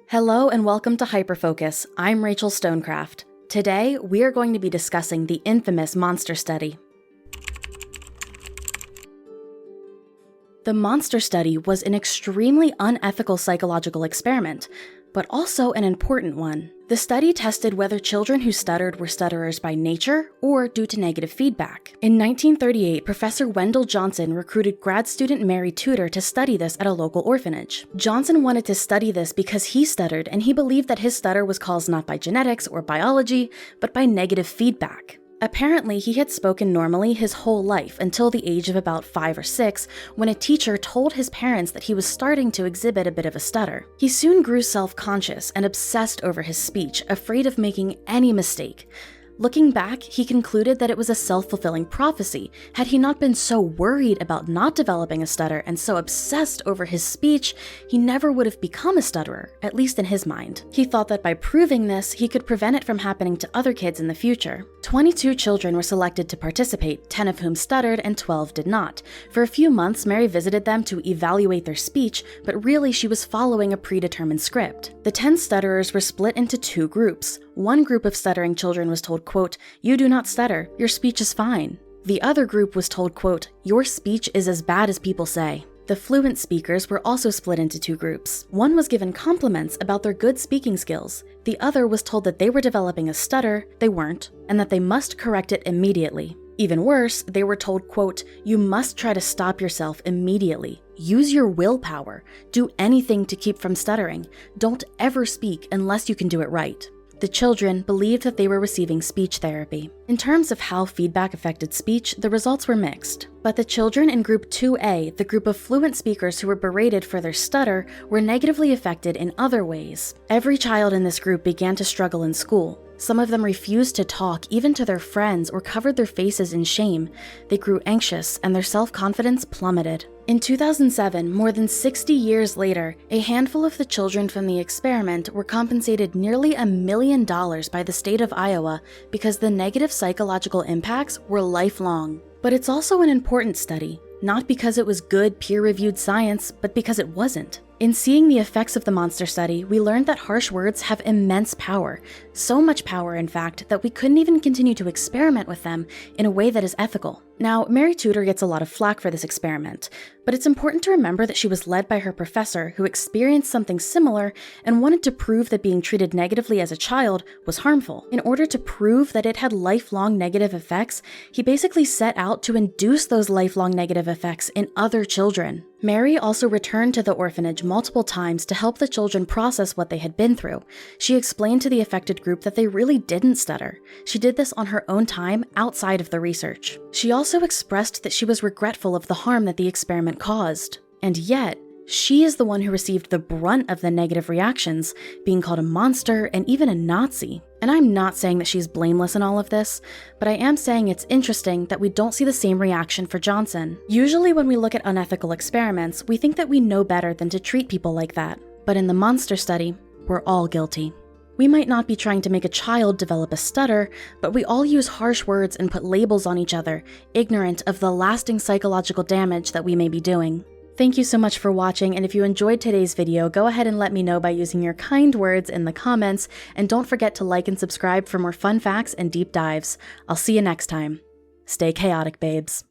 Hello and welcome to Hyperfocus. I'm Rachel Stonecraft. Today, we are going to be discussing the infamous monster study. The monster study was an extremely unethical psychological experiment, but also an important one. The study tested whether children who stuttered were stutterers by nature or due to negative feedback. In 1938, Professor Wendell Johnson recruited grad student Mary Tudor to study this at a local orphanage. Johnson wanted to study this because he stuttered, and he believed that his stutter was caused not by genetics or biology, but by negative feedback. Apparently, he had spoken normally his whole life until the age of about 5 or 6, when a teacher told his parents that he was starting to exhibit a bit of a stutter. He soon grew self-conscious and obsessed over his speech, afraid of making any mistake. Looking back, he concluded that it was a self-fulfilling prophecy. Had he not been so worried about not developing a stutter and so obsessed over his speech, he never would have become a stutterer, at least in his mind. He thought that by proving this, he could prevent it from happening to other kids in the future. 22 children were selected to participate, 10 of whom stuttered and 12 did not. For a few months, Mary visited them to evaluate their speech, but really she was following a predetermined script. The 10 stutterers were split into 2 groups. One group of stuttering children was told, quote, "You do not stutter, your speech is fine." The other group was told, quote, "Your speech is as bad as people say." The fluent speakers were also split into 2 groups. One was given compliments about their good speaking skills. The other was told that they were developing a stutter, they weren't, and that they must correct it immediately. Even worse, they were told, quote, "You must try to stop yourself immediately. Use your willpower. Do anything to keep from stuttering. Don't ever speak unless you can do it right." The children believed that they were receiving speech therapy. In terms of how feedback affected speech, the results were mixed. But the children in Group 2A, the group of fluent speakers who were berated for their stutter, were negatively affected in other ways. Every child in this group began to struggle in school. Some of them refused to talk even to their friends or covered their faces in shame. They grew anxious and their self-confidence plummeted. In 2007, more than 60 years later, a handful of the children from the experiment were compensated nearly $1 million by the state of Iowa because the negative psychological impacts were lifelong. But it's also an important study, not because it was good peer-reviewed science, but because it wasn't. In seeing the effects of the monster study, we learned that harsh words have immense power. So much power, in fact, that we couldn't even continue to experiment with them in a way that is ethical. Now, Mary Tudor gets a lot of flack for this experiment, but it's important to remember that she was led by her professor who experienced something similar and wanted to prove that being treated negatively as a child was harmful. In order to prove that it had lifelong negative effects, he basically set out to induce those lifelong negative effects in other children. Mary also returned to the orphanage multiple times to help the children process what they had been through. She explained to the affected group that they really didn't stutter. She did this on her own time outside of the research. She also expressed that she was regretful of the harm that the experiment caused. And yet, she is the one who received the brunt of the negative reactions, being called a monster and even a Nazi. And I'm not saying that she's blameless in all of this, but I am saying it's interesting that we don't see the same reaction for Johnson. Usually when we look at unethical experiments, we think that we know better than to treat people like that. But in the monster study, we're all guilty. We might not be trying to make a child develop a stutter, but we all use harsh words and put labels on each other, ignorant of the lasting psychological damage that we may be doing. Thank you so much for watching, and if you enjoyed today's video, go ahead and let me know by using your kind words in the comments, and don't forget to like and subscribe for more fun facts and deep dives. I'll see you next time. Stay chaotic, babes.